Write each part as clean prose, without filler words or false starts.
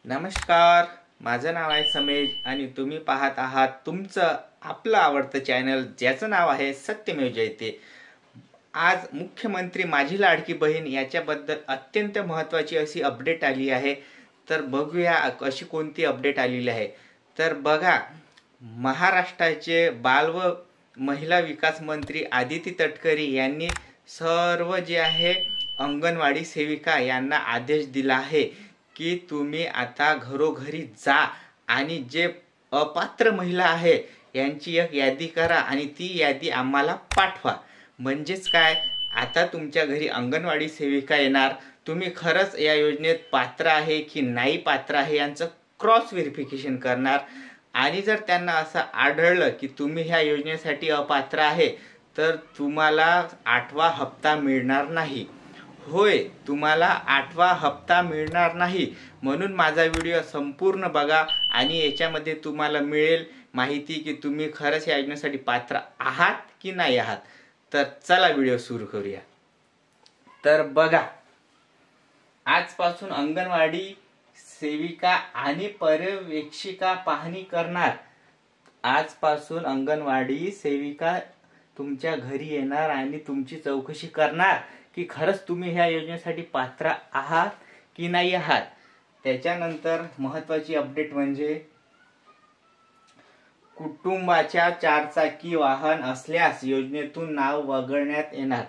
नमस्कार, माझं नाव आहे समेज आणि तुम्ही पाहत आहात तुमचं आपलं आवडतं चॅनल ज्याचं नाव आहे सत्यमेव जयते। आज मुख्यमंत्री माझी लाडकी बहीण याच्याबद्दल अत्यंत महत्त्वाची अशी अपडेट आली आहे। तर बघूया अशी कोणती अपडेट आलेली आहे। तर बघा, महाराष्ट्राचे बाल व महिला विकास मंत्री आदिती तटकरे यांनी सर्व जे आहे अंगणवाडी सेविका यांना आदेश दिला आहे की तुम्ही आता घरोघरी जा आणि जे अपात्र महिला आहे यांची एक यादी करा आणि ती यादी आम्हाला पाठवा। म्हणजेच काय, आता तुमच्या घरी अंगणवाडी सेविका येणार, तुम्ही खरंच या योजनेत पात्र आहे की नाही पात्र आहे यांचं क्रॉस व्हेरिफिकेशन करणार आणि जर त्यांना असं आढळलं की तुम्ही ह्या योजनेसाठी अपात्र आहे तर तुम्हाला 8वा हप्ता मिळणार नाही। होय, तुम्हाला 8वा हप्ता मिळणार नाही। म्हणून माझा व्हिडिओ संपूर्ण बघा आणि याच्यामध्ये तुम्हाला मिळेल माहिती की तुम्ही खरंच या योजनेसाठी पात्र आहात की नाही आहात। तर चला व्हिडिओ सुरू करूया। तर बघा, आजपासून अंगणवाडी सेविका आणि पर्यवेक्षिका पाहणी करणार। आजपासून अंगणवाडी सेविका तुमच्या घरी येणार आणि तुमची चौकशी करणार की खरंच तुम्ही ह्या योजनेसाठी पात्र आहात की नाही आहात। त्याच्यानंतर महत्त्वाची अपडेट म्हणजे कुटुंबाच्या 4 चाकी वाहन असल्यास योजनेतून नाव वगळण्यात येणार।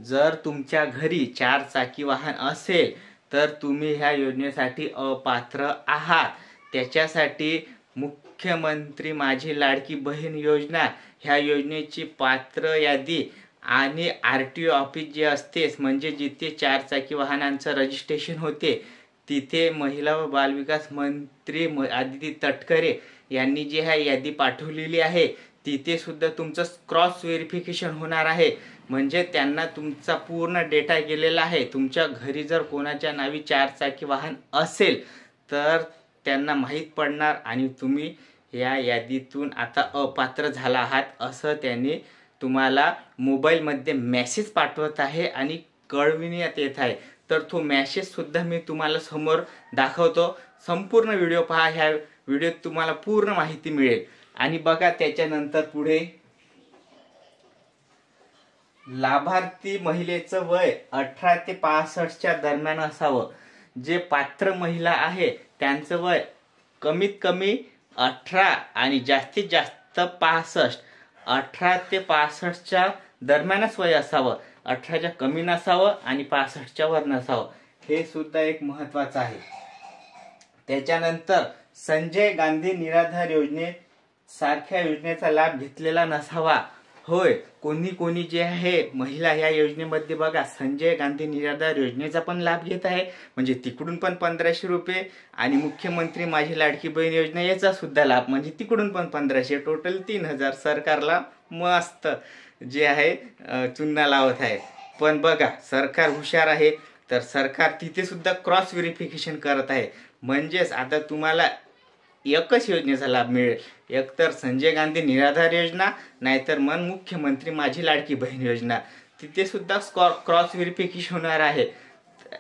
जर तुमच्या घरी 4 चाकी वाहन असेल तर तुम्ही ह्या योजनेसाठी अपात्र आहात। त्याच्यासाठी मुख्यमंत्री माझी लाडकी बहीण योजना ह्या योजनेची पात्र यादी आणि RTO ऑफिस जे असते म्हणजे जिथे 4 चाकी वाहनांचं रजिस्ट्रेशन होते तिथे महिला व बालविकास मंत्री आदिती तटकरे यांनी जी ह्या यादी पाठवलेली आहे तिथे सुद्धा तुमचं क्रॉस व्हेरिफिकेशन होणार आहे। म्हणजे त्यांना तुमचा पूर्ण डेटा गेलेला आहे। तुमच्या घरी जर कोणाच्या नावी 4 चाकी वाहन असेल तर त्यांना माहीत पडणार आणि तुम्ही या यादीतून आता अपात्र झाला आहात असं त्यांनी तुम्हाला मोबाईलमध्ये मेसेज पाठवत आहे आणि कळविण्यात येत आहे। तर तो मेसेज सुद्धा मी तुम्हाला समोर दाखवतो। संपूर्ण व्हिडिओ पहा, ह्या व्हिडिओत तुम्हाला पूर्ण माहिती मिळेल। आणि बघा, त्याच्यानंतर पुढे लाभार्थी महिलेचं वय 18 ते 65च्या दरम्यान असावं। जे पात्र महिला आहे त्यांचं वय कमीत कमी 18 आणि जास्तीत जास्त 65। 18 ते 65च्या दरम्यानच वय असावं, 18च्या कमी नसावं आणि 65च्या वर नसावं। हे सुद्धा एक महत्त्वाचं आहे। त्याच्यानंतर संजय गांधी निराधार योजने सारख्या योजनेचा लाभ घेतलेला नसावा। होय, कोणी जे आहे महिला ह्या योजनेमध्ये बघा संजय गांधी निराधार योजनेचा पण लाभ घेत आहे। म्हणजे तिकडून पण 1500 रुपये आणि मुख्यमंत्री माझी लाडकी बहीण योजना याचा सुद्धा लाभ म्हणजे तिकडून पण 1500, टोटल 3000 सरकारला मस्त जे आहे चुन्ना लावत आहे। पण बघा, सरकार हुशार आहे तर सरकार तिथे सुद्धा क्रॉस व्हेरिफिकेशन करत आहे। म्हणजेच आता तुम्हाला एकच योजनेचा लाभ मिळेल, एक तर संजय गांधी निराधार योजना नाहीतर मन मुख्यमंत्री माझी लाडकी बहीण योजना। तिथे सुद्धा क्रॉस व्हेरिफिकेशन होणार आहे।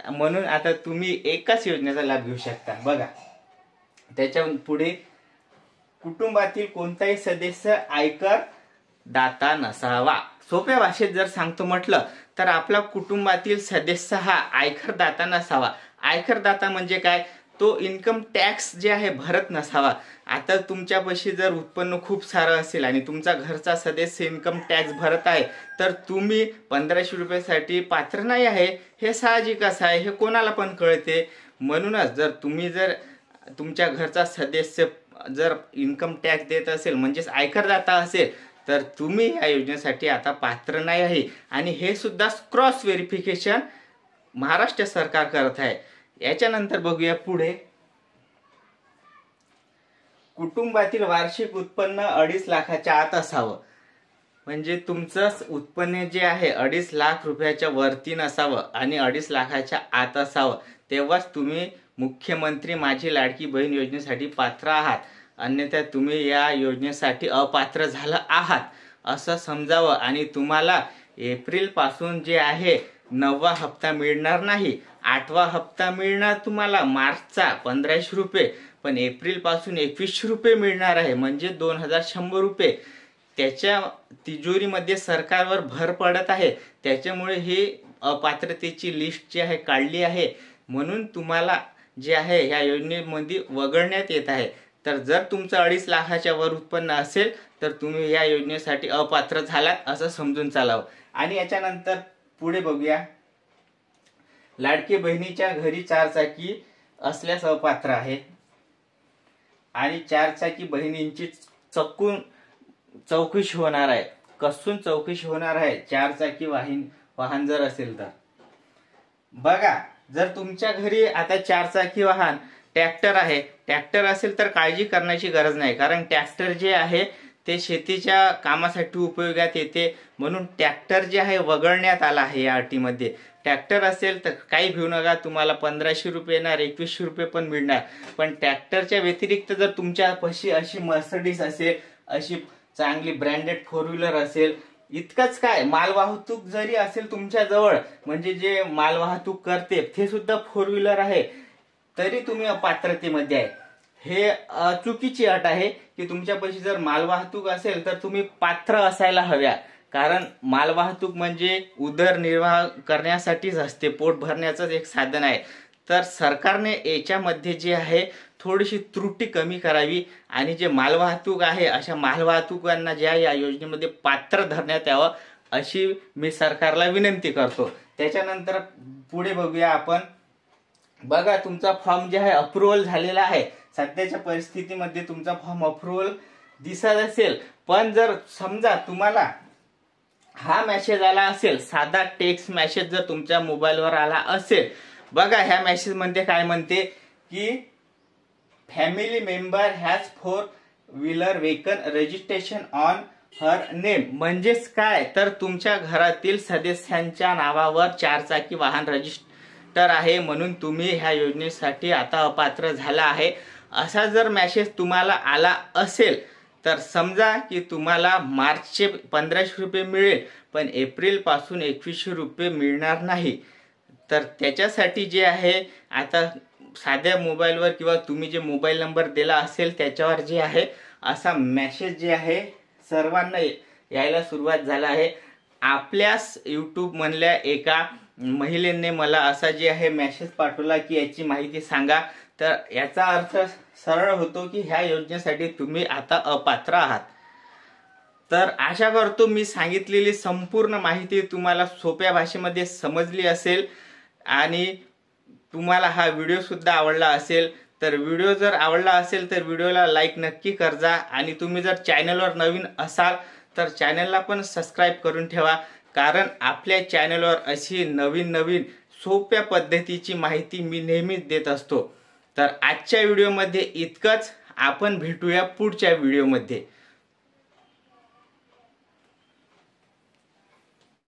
म्हणून आता तुम्ही एकाच योजनेचा लाभ घेऊ शकता। बघा, त्याच्या पुढे कुटुंबातील कोणताही सदस्य आयकर दाता नसावा। सोप्या भाषेत जर सांगतो म्हटलं तर आपला कुटुंबातील सदस्य हा आयकर दाता नसावा। आयकर दाता म्हणजे काय, तो इन्कम टॅक्स जे आहे भरत नसावा। आता तुमच्यापाशी जर उत्पन्न खूप सारं असेल आणि तुमचा घरचा सदस्य इन्कम टॅक्स भरत आहे तर तुम्ही 1500 रुपयासाठी पात्र नाही आहे, हे साहजिकच आहे, हे कोणाला पण कळते। म्हणूनच जर तुम्ही जर तुमच्या घरचा सदस्य जर इन्कम टॅक्स देत असेल म्हणजेच आयकरदाता असेल तर तुम्ही या योजनेसाठी आता पात्र नाही आहे। आणि हे सुद्धा क्रॉस व्हेरिफिकेशन महाराष्ट्र सरकार करत आहे। याच्यानंतर बघूया पुढे, कुटुंबातील वार्षिक उत्पन्न 2.5 लाखाच्या आत असावं। म्हणजे तुमचं उत्पन्न जे आहे 2.5 लाख रुपयाच्या वरती नसावं आणि 2.5 लाखाच्या आत असावं, तेव्हाच तुम्ही मुख्यमंत्री माझी लाडकी बहीण योजनेसाठी पात्र आहात। अन्यथा तुम्ही या योजनेसाठी अपात्र झाला आहात असं समजावं। आणि तुम्हाला एप्रिल पासून जे आहे 9वा हप्ता मिळणार नाही. 8वा हप्ता मिळणार तुम्हाला मार्चचा 1500 रुपये, पण एप्रिल पासून 2100 रुपये मिळणार आहे, म्हणजे 2100 रुपये. त्याच्या तिजोरीमध्ये सरकारवर भर पडत आहे, त्याच्यामुळे हे अपात्रतेची लिस्ट जी आहे काढली आहे. म्हणून तुम्हाला जे आहे या योजनेमध्ये वगळण्यात येत आहे. तर जर तुमचं 2.5 लाखाच्या वर उत्पन्न असेल तर तुम्ही या योजनेसाठी अपात्र झालात असं समजून चालावं. आणि याच्यानंतर पुढे बघूया, लाडकी बहिणीच्या घरी 4 चाकी असल्यास अपात्र आहे. आणि 4 चाकी बहिणींची चौकशी होणार आहे. कसून चौकशी होणार आहे 4 चाकी वाहन जर असेल तर. बघा, जर तुमच्या घरी आता 4 चाकी वाहन ट्रॅक्टर आहे, ट्रॅक्टर असेल तर काळजी करण्याची गरज नाही, कारण ट्रॅक्टर जे आहे ते शेतीच्या कामासाठी उपयोगात येते. म्हणून ट्रॅक्टर जे आहे वगळण्यात आला आहे या अटीमध्ये. ट्रॅक्टर असेल तर काही भिऊ नका, तुम्हाला 1500 रुपये येणार, 2100 रुपये पण मिळणार. पण ट्रॅक्टरच्या व्यतिरिक्त जर तुमच्यापाशी अशी मर्सिडीज असेल, अशी चांगली ब्रँडेड 4 व्हीलर असेल, इतकंच काय, मालवाहतूक जरी असेल तुमच्या जवळ, म्हणजे जे मालवाहतूक करते ते सुद्धा 4 व्हीलर आहे, तरी तुम्ही अपात्रतेमध्ये आहे. हे चुकीची अट आहे की तुमच्यापाशी जर मालवाहतूक असेल तर तुम्ही पात्र असायला हव्या. कारण मालवाहतूक म्हणजे उदरनिर्वाह करण्यासाठीच असते, पोट भरण्याचंच एक साधन आहे. तर सरकारने याच्यामध्ये जे आहे थोडीशी त्रुटी कमी करावी आणि जे मालवाहतूक आहे अशा मालवाहतुकांना ज्या या योजनेमध्ये पात्र धरण्यात यावं अशी मी सरकारला विनंती करतो. त्याच्यानंतर पुढे बघूया आपण. बघा, तुमचा फॉर्म जे आहे अप्रूव्हल झालेला आहे. सध्याच्या परिस्थितीमध्ये तुमचा फॉर्म अप्रूव्हल दिसत असेल, पण जर समजा तुम्हाला हा मेसेज आला असेल, साधा टेक्स्ट मेसेज जर तुमच्या मोबाईलवर आला असेल, बघा ह्या मेसेज मध्ये काय म्हणते की family member has 4 wheeler vehicle registration on her name. म्हणजेच काय, तर तुमच्या घरातील सदस्यांच्या नावावर 4 चाकी वाहन रजिस्टर आहे, म्हणून तुम्ही ह्या योजनेसाठी आता अपात्र झाला आहे. असा जर मेसेज तुम्हाला आला असेल तर समजा की तुम्हाला मार्चचे 1500 रुपये मिळेल, पण एप्रिल पासून 2100 रुपये मिळणार नाही. तर त्याच्यासाठी जे आहे आता साध्या मोबाईलवर किंवा तुम्ही जे मोबाईल नंबर दिला असेल त्याच्यावर जे आहे असा मेसेज जे आहे सर्वांना यायला सुरुवात झाला आहे. आपल्याच यूट्यूब मधल्या एका महिलेने मला असा जे आहे मेसेज पाठवला की याची माहिती सांगा. तर याचा अर्थ सरळ होतो की ह्या योजनेसाठी तुम्ही आता अपात्र आहात. तर आशा करतो मी सांगितलेली संपूर्ण माहिती तुम्हाला सोप्या भाषेमध्ये समजली असेल आणि तुम्हाला हा व्हिडिओ सुद्धा आवडला असेल. तर व्हिडिओ जर आवडला असेल तर व्हिडिओला लाईक नक्की करजा आणि तुम्ही जर चॅनलवर नवीन असाल तर चॅनलला पण सबस्क्राईब करून ठेवा, कारण आपल्या चॅनलवर अशी नवीन सोप्या पद्धतीची माहिती मी नेहमीच देत असतो. तर आजच्या व्हिडिओमध्ये इतकंच. आपण भेटूया पुढच्या व्हिडिओमध्ये.